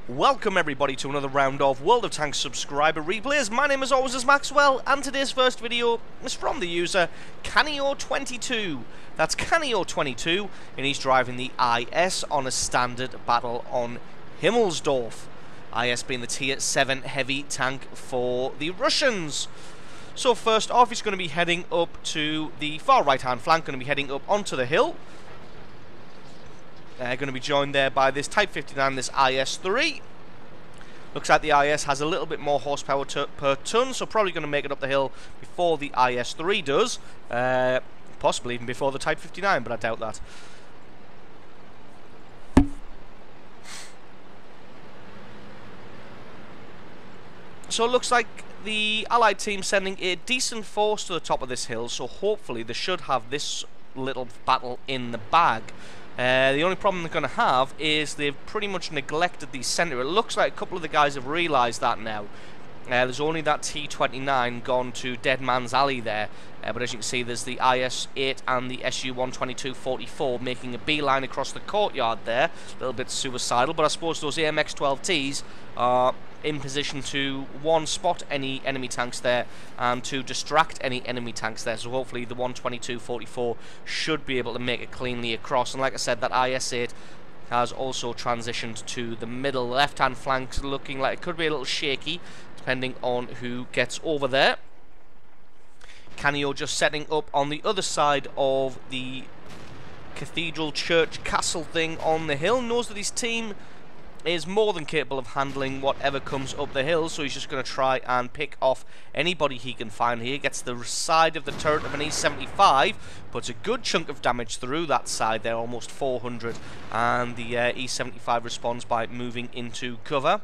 Welcome everybody to another round of World of Tanks subscriber replays. My name as always is Maxwell, and today's first video is from the user Canio22. That's Canio22, and he's driving the IS on a standard battle on Himmelsdorf. IS being the tier 7 heavy tank for the Russians. So first off, he's going to be heading up to the far right hand flank, going to be heading up onto the hill. Going to be joined there by this Type 59, this IS-3. Looks like the IS has a little bit more horsepower per ton, so probably going to make it up the hill before the IS-3 does. Possibly even before the Type 59, but I doubt that. So it looks like the Allied team sending a decent force to the top of this hill, so hopefully they should have this little battle in the bag. The only problem they're going to have is they've pretty much neglected the centre. It looks like a couple of the guys have realised that now. There's only that T-29 gone to Dead Man's Alley there, but as you can see there's the IS-8 and the Su-122-44 making a beeline across the courtyard there. A little bit suicidal, but I suppose those AMX-12Ts are in position to, one, spot any enemy tanks there, and to distract any enemy tanks there. So hopefully the 122-44 should be able to make it cleanly across. And like I said, that IS-8 has also transitioned to the middle left-hand flank, looking like it could be a little shaky, depending on who gets over there. Canio just setting up on the other side of the cathedral church castle thing on the hill. Knows that his team is more than capable of handling whatever comes up the hill, so he's just going to try and pick off anybody he can find here. Gets the side of the turret of an E-75, puts a good chunk of damage through that side there, almost 400, and the E-75 responds by moving into cover.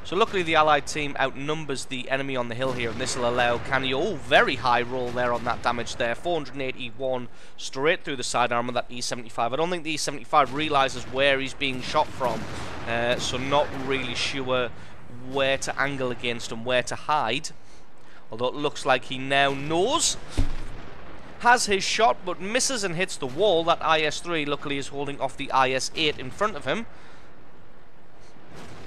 So luckily the Allied team outnumbers the enemy on the hill here, and this will allow Canio, very high roll there on that damage there, 481 straight through the side arm of that E-75. I don't think the E-75 realises where he's being shot from, so not really sure where to angle against and where to hide. Although it looks like he now knows. Has his shot, but misses and hits the wall. That IS-3 luckily is holding off the IS-8 in front of him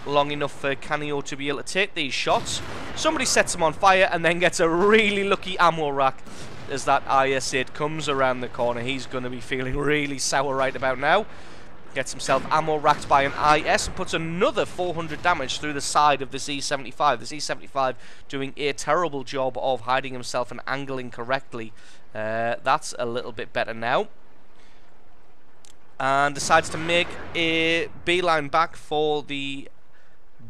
long enough for Canio to be able to take these shots. Somebody sets him on fire and then gets a really lucky ammo rack as that IS-8 comes around the corner. He's going to be feeling really sour right about now. Gets himself ammo racked by an IS and puts another 400 damage through the side of this E-75. This E-75 doing a terrible job of hiding himself and angling correctly. That's a little bit better now. And decides to make a beeline back for the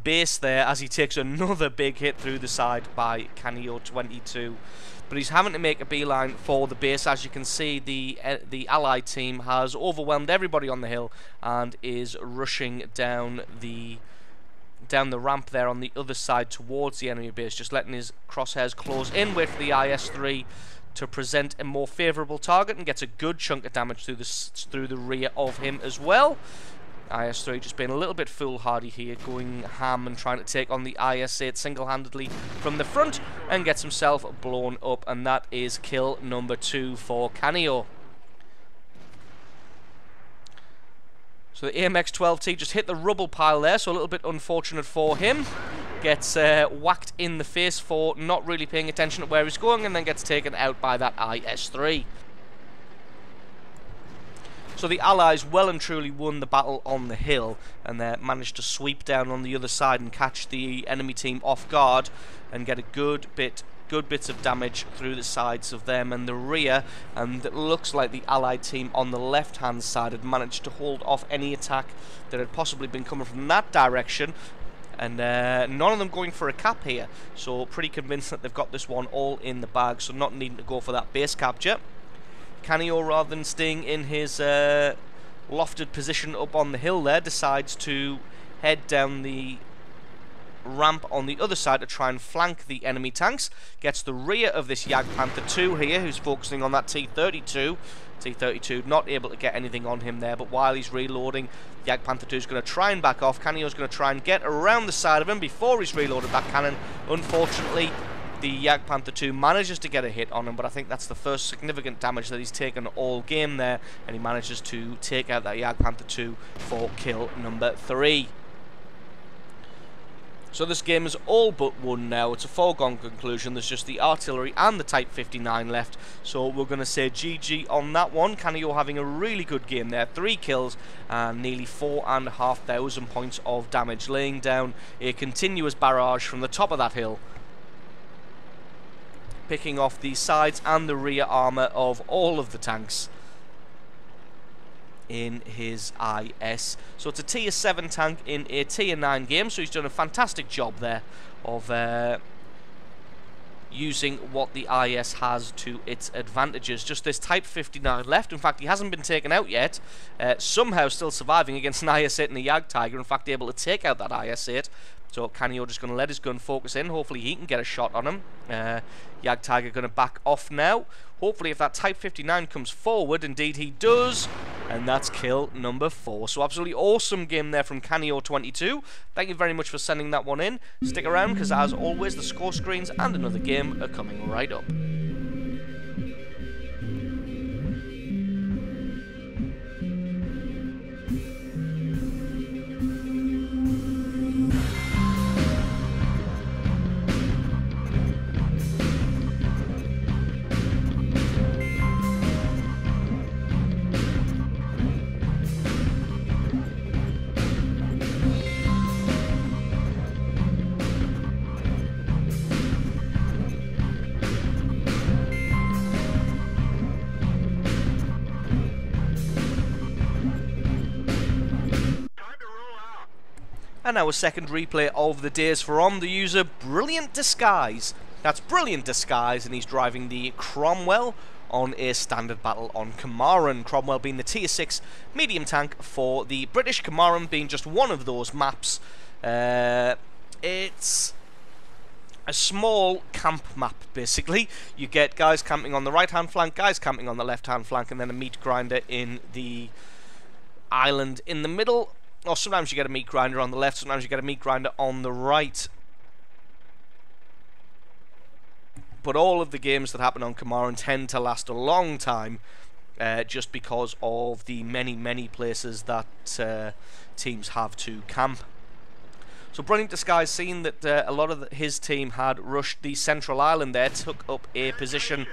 base there as he takes another big hit through the side by Canio22. But he's having to make a beeline for the base. As you can see, the Allied team has overwhelmed everybody on the hill and is rushing down the ramp there on the other side towards the enemy base, just letting his crosshairs close in with the IS-3 to present a more favourable target, and gets a good chunk of damage through the rear of him as well. IS-3 just being a little bit foolhardy here, going ham and trying to take on the IS-8 single-handedly from the front, and gets himself blown up, and that is kill number 2 for Canio. So the AMX-12T just hit the rubble pile there, so a little bit unfortunate for him. Gets whacked in the face for not really paying attention to where he's going, and then gets taken out by that IS-3. So the Allies well and truly won the battle on the hill, and managed to sweep down on the other side and catch the enemy team off guard and get a good bits of damage through the sides of them and the rear. And it looks like the Allied team on the left hand side had managed to hold off any attack that had possibly been coming from that direction, and none of them going for a cap here, so pretty convinced that they've got this one all in the bag, so not needing to go for that base capture. Canio, rather than staying in his lofted position up on the hill there, decides to head down the ramp on the other side to try and flank the enemy tanks. Gets the rear of this Jagdpanther 2 here, who's focusing on that T-32. T-32 not able to get anything on him there, but while he's reloading, Jagdpanther 2 is going to try and back off. Canio's going to try and get around the side of him before he's reloaded that cannon. Unfortunately, the Jagdpanther 2 manages to get a hit on him, but I think that's the first significant damage that he's taken all game there, and he manages to take out that Jagdpanther 2 for kill number 3. So this game is all but won now. It's a foregone conclusion. There's just the artillery and the Type 59 left. So we're going to say GG on that one. Canio having a really good game there. 3 kills and nearly 4,500 points of damage, laying down a continuous barrage from the top of that hill, picking off the sides and the rear armour of all of the tanks in his IS. So it's a tier 7 tank in a tier 9 game, so he's done a fantastic job there of using what the IS has to its advantages. Just this Type 59 left. In fact, he hasn't been taken out yet, somehow still surviving against an IS-8 and a Jagdtiger, in fact able to take out that IS-8. So Canio just going to let his gun focus in. Hopefully he can get a shot on him. Jagdtiger going to back off now. Hopefully if that Type 59 comes forward, indeed he does. And that's kill number 4. So absolutely awesome game there from Canio22. Thank you very much for sending that one in. Stick around because as always the score screens and another game are coming right up. And our second replay of the day is from the user Brilliant Disguise. That's Brilliant Disguise, and he's driving the Cromwell on a standard battle on Kamaran. Cromwell being the tier 6 medium tank for the British, Kamaran being just one of those maps. It's a small camp map, basically. You get guys camping on the right-hand flank, guys camping on the left-hand flank, and then a meat grinder in the island in the middle. Or sometimes you get a meat grinder on the left, sometimes you get a meat grinder on the right. But all of the games that happen on Kamaran tend to last a long time, just because of the many places that teams have to camp. So Brilliant Disguise, seeing that a lot of his team had rushed the central island there, took up a position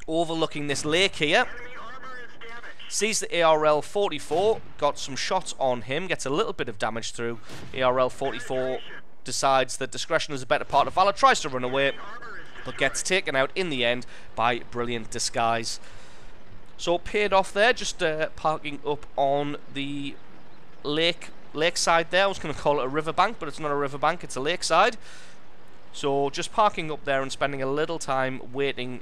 overlooking this lake here. Sees the ARL 44, got some shots on him, gets a little bit of damage through. ARL 44 decides that discretion is a better part of valor, tries to run away, but gets taken out in the end by Brilliant Disguise. So paid off there, just parking up on the lakeside there. I was going to call it a riverbank, but it's not a riverbank, it's a lakeside. So just parking up there and spending a little time waiting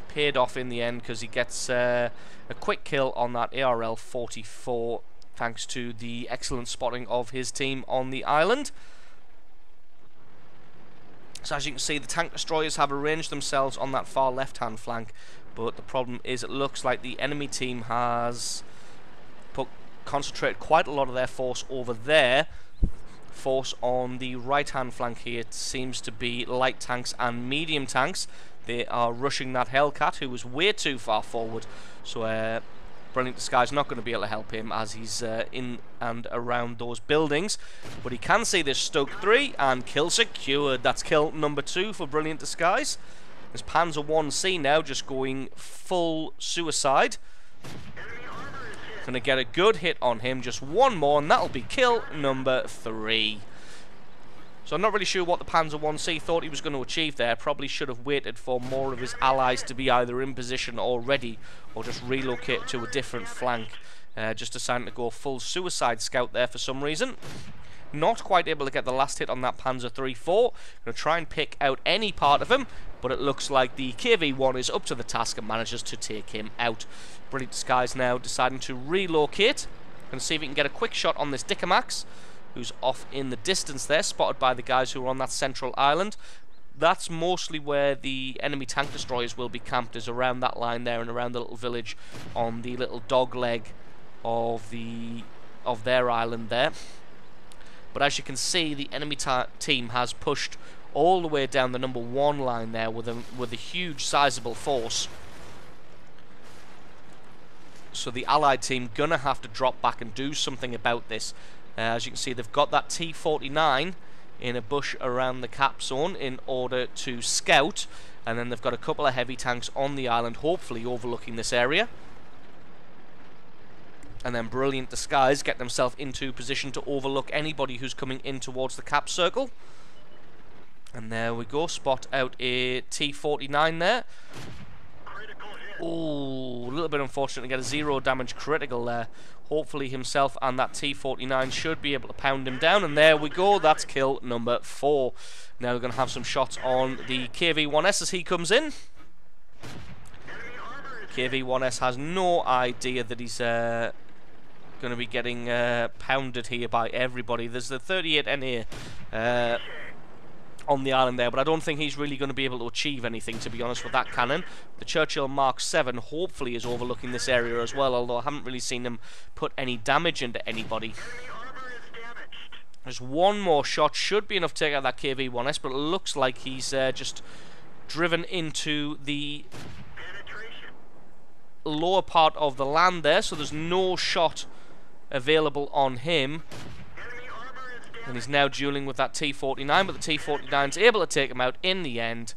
paid off in the end, because he gets a quick kill on that ARL 44 thanks to the excellent spotting of his team on the island. So as you can see, the tank destroyers have arranged themselves on that far left hand flank, but the problem is it looks like the enemy team has concentrated quite a lot of their force over there. Force on the right hand flank here, it seems to be light tanks and medium tanks. They are rushing that Hellcat, who was way too far forward. So Brilliant Disguise not going to be able to help him as he's in and around those buildings. But he can see this Stoke 3 and kill secured. That's kill number 2 for Brilliant Disguise. There's Panzer 1C now just going full suicide. Going to get a good hit on him. Just one more and that'll be kill number 3. So I'm not really sure what the Panzer 1C thought he was going to achieve there. Probably should have waited for more of his allies to be either in position already or just relocate to a different flank. Just deciding to go full suicide scout there for some reason. Not quite able to get the last hit on that Panzer 3-4. Going to try and pick out any part of him, but it looks like the KV-1 is up to the task and manages to take him out. Brilliant Disguise now deciding to relocate. Going to see if he can get a quick shot on this Dicamax, who's off in the distance there, spotted by the guys who are on that central island. That's mostly where the enemy tank destroyers will be camped, is around that line there and around the little village on the little dog leg of their island there. But as you can see, the enemy team has pushed all the way down the number 1 line there with a huge sizable force. So the Allied team gonna have to drop back and do something about this. As you can see, they've got that T-49 in a bush around the cap zone in order to scout, and then they've got a couple of heavy tanks on the island, hopefully overlooking this area. And then Brilliant Disguise get themselves into position to overlook anybody who's coming in towards the cap circle. And there we go, spot out a T-49 there. Oh, a little bit unfortunate to get a 0 damage critical there. Hopefully himself and that T-49 should be able to pound him down. And there we go, that's kill number 4. Now we're going to have some shots on the KV-1S as he comes in. KV-1S has no idea that he's going to be getting pounded here by everybody. There's the 38 NA on the island there, but I don't think he's really going to be able to achieve anything, to be honest, with that cannon. The Churchill Mark 7 hopefully is overlooking this area as well, although I haven't really seen him put any damage into anybody. There's one more shot, should be enough to take out that KV-1S, but it looks like he's just driven into the lower part of the land there, so there's no shot available on him. And he's now dueling with that T-49, but the T-49's able to take him out in the end.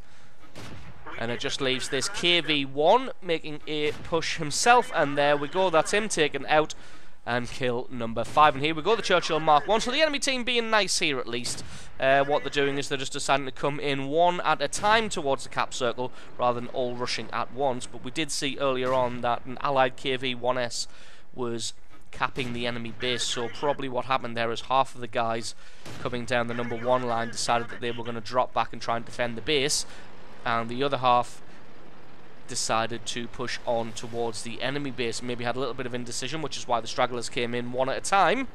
And it just leaves this KV-1 making a push himself, and there we go, that's him taken out and kill number 5. And here we go, the Churchill Mark 1. So the enemy team being nice here at least. What they're doing is they're just deciding to come in one at a time towards the cap circle rather than all rushing at once. But we did see earlier on that an allied KV-1S was capping the enemy base, so probably what happened there is half of the guys coming down the number 1 line decided that they were going to drop back and try and defend the base, and the other half decided to push on towards the enemy base. Maybe had a little bit of indecision, which is why the stragglers came in one at a time.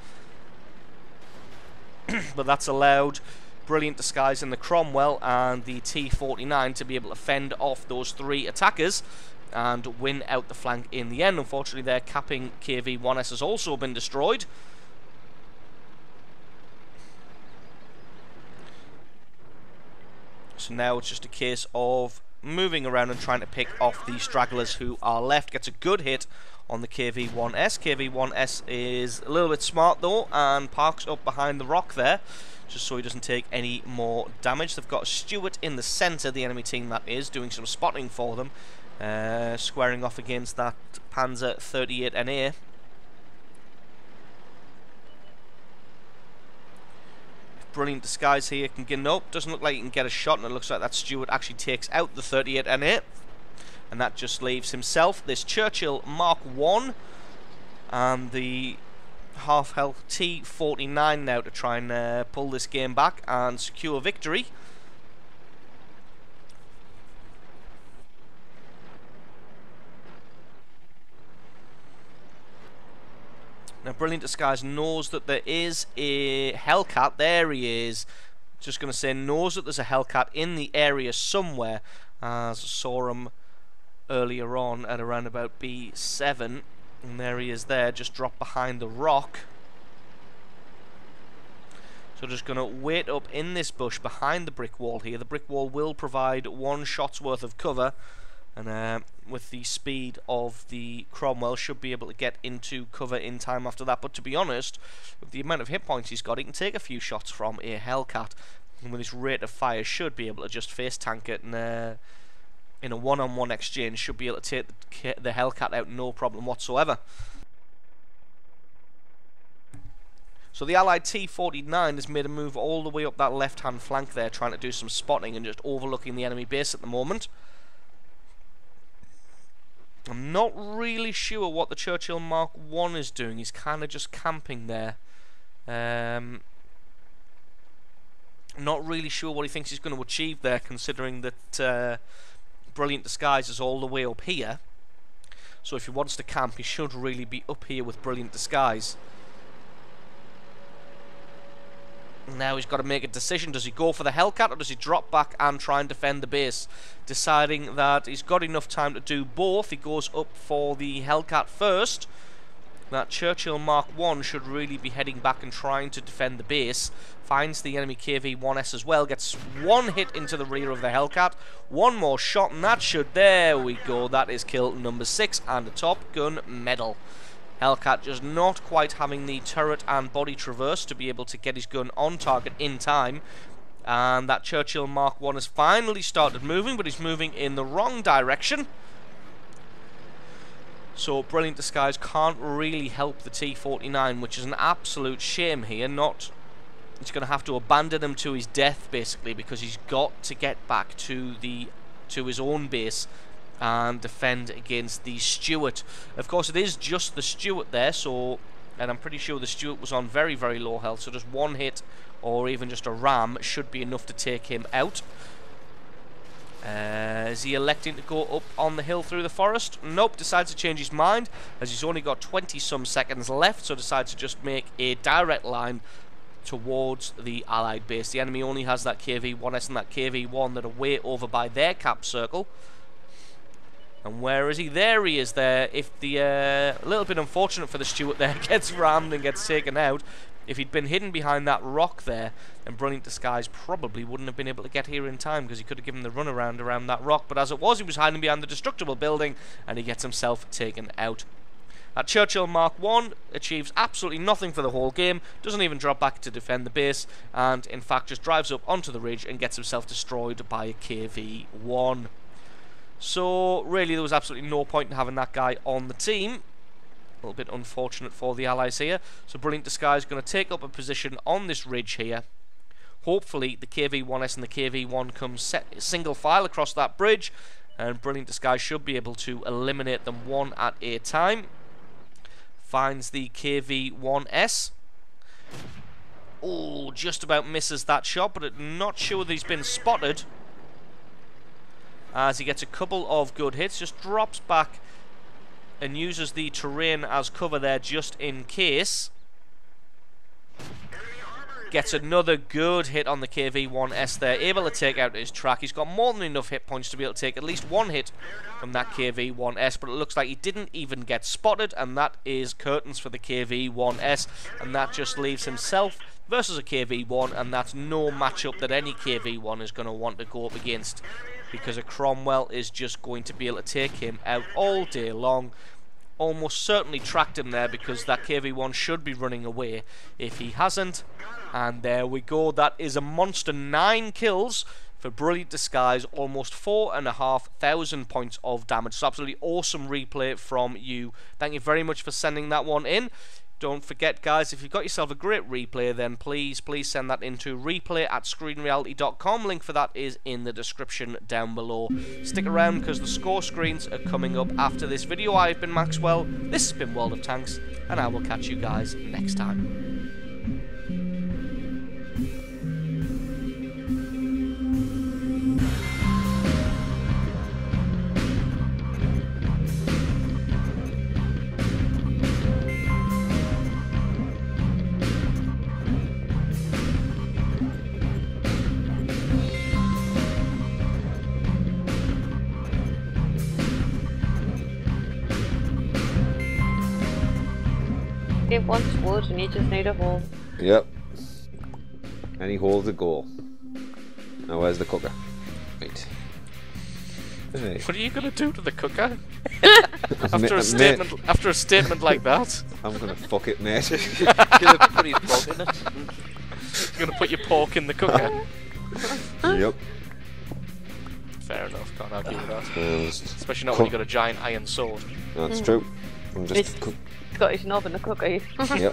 But that's allowed Brilliant Disguise in the Cromwell and the T-49 to be able to fend off those 3 attackers and win out the flank in the end. Unfortunately, their capping KV-1S has also been destroyed. So now it's just a case of moving around and trying to pick off the stragglers who are left. Gets a good hit on the KV-1S. KV-1S is a little bit smart though and parks up behind the rock there, just so he doesn't take any more damage. They've got Stuart in the centre, the enemy team that is, doing some spotting for them. Squaring off against that Panzer 38 NA. Brilliant Disguise here can get, nope, doesn't look like he can get a shot, and it looks like that Stuart actually takes out the 38 NA, and that just leaves himself this Churchill Mark 1 and the half health T-49 now to try and pull this game back and secure victory. Now, Brilliant Disguise knows that there is a Hellcat. There he is. Just going to say, knows that there's a Hellcat in the area somewhere. As I saw him earlier on at around about B7. And there he is there, just dropped behind the rock. So just going to wait up in this bush behind the brick wall here. The brick wall will provide 1 shot's worth of cover. And with the speed of the Cromwell, should be able to get into cover in time after that. But to be honest, with the amount of hit points he's got, he can take a few shots from a Hellcat, and with his rate of fire should be able to just face tank it, and in a one-on-one exchange should be able to take the Hellcat out no problem whatsoever. So the allied T-49 has made a move all the way up that left-hand flank there, trying to do some spotting and just overlooking the enemy base at the moment. I'm not really sure what the Churchill Mark 1 is doing. He's kind of just camping there. Not really sure what he thinks he's going to achieve there, considering that Brilliant Disguise is all the way up here. So if he wants to camp, he should really be up here with Brilliant Disguise. Now he's got to make a decision. Does he go for the Hellcat, or does he drop back and try and defend the base? Deciding that he's got enough time to do both, he goes up for the Hellcat first. that Churchill Mark 1 should really be heading back and trying to defend the base. Finds the enemy KV-1S as well, gets one hit into the rear of the Hellcat, one more shot, and that should, there we go, that is kill number 6 and a Top Gun medal. Hellcat just not quite having the turret and body traverse to be able to get his gun on target in time. And that Churchill Mark 1 has finally started moving, but he's moving in the wrong direction. So Brilliant Disguise can't really help the T-49, which is an absolute shame here. He's going to have to abandon him to his death, basically, because he's got to get back to his own base and defend against the Stuart. Of course, it is just the Stuart there, so, and I'm pretty sure the Stuart was on very, very low health, so just one hit or even just a ram should be enough to take him out. Is he electing to go up on the hill through the forest? Nope, decides to change his mind, as he's only got 20-some seconds left, so decides to just make a direct line towards the Allied base. The enemy only has that KV-1S and that KV-1 that are way over by their cap circle. And where is he? There he is there. If the, a little bit unfortunate for the Stuart there, gets rammed and gets taken out. If he'd been hidden behind that rock there, then Brilliant Disguise probably wouldn't have been able to get here in time, because he could have given the runaround around that rock. But as it was, he was hiding behind the destructible building, and he gets himself taken out. That Churchill Mark 1 achieves absolutely nothing for the whole game, doesn't even drop back to defend the base, and in fact just drives up onto the ridge and gets himself destroyed by a KV-1. So really there was absolutely no point in having that guy on the team. A little bit unfortunate for the Allies here. So Brilliant Disguise is going to take up a position on this ridge here. Hopefully the KV-1S and the KV-1 come single file across that bridge, and Brilliant Disguise should be able to eliminate them one at a time. Finds the KV-1S. Oh, just about misses that shot, but I'm not sure that he's been spotted, as he gets a couple of good hits, just drops back and uses the terrain as cover there just in case. Gets another good hit on the KV-1S there, able to take out his track. He's got more than enough hit points to be able to take at least one hit from that KV-1S, but it looks like he didn't even get spotted, and that is curtains for the KV-1S, and that just leaves himself versus a KV-1, and that's no matchup that any KV-1 is going to want to go up against, because a Cromwell is just going to be able to take him out all day long. Almost certainly tracked him there, because that KV-1 should be running away if he hasn't. And there we go, that is a monster 9 kills for Brilliant Disguise, almost 4,500 points of damage. So absolutely awesome replay from you. Thank you very much for sending that one in. Don't forget, guys, if you've got yourself a great replay, then please send that into replay@screenreality.com. Link for that is in the description down below. Stick around, because the score screens are coming up after this video. I've been Maxwell, this has been World of Tanks, and I will catch you guys next time. It wants wood and you just need a hole. Yep. Any hole's a goal. Now where's the cooker? Right. Hey. What are you going to do to the cooker? after a statement like that? I'm going to fuck it, mate. You're going to put his bog in it. You're going to put your pork in the cooker? Yep. Fair enough, can't argue with that. Especially not when you've got a giant iron sword. That's true. I'm just Scottish knob in the cooker. Yep.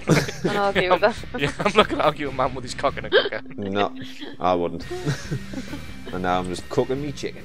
Can't argue with that. Yeah, I'm not going to argue with a man with his cock in a cooker. No, I wouldn't. And now I'm just cooking me chicken.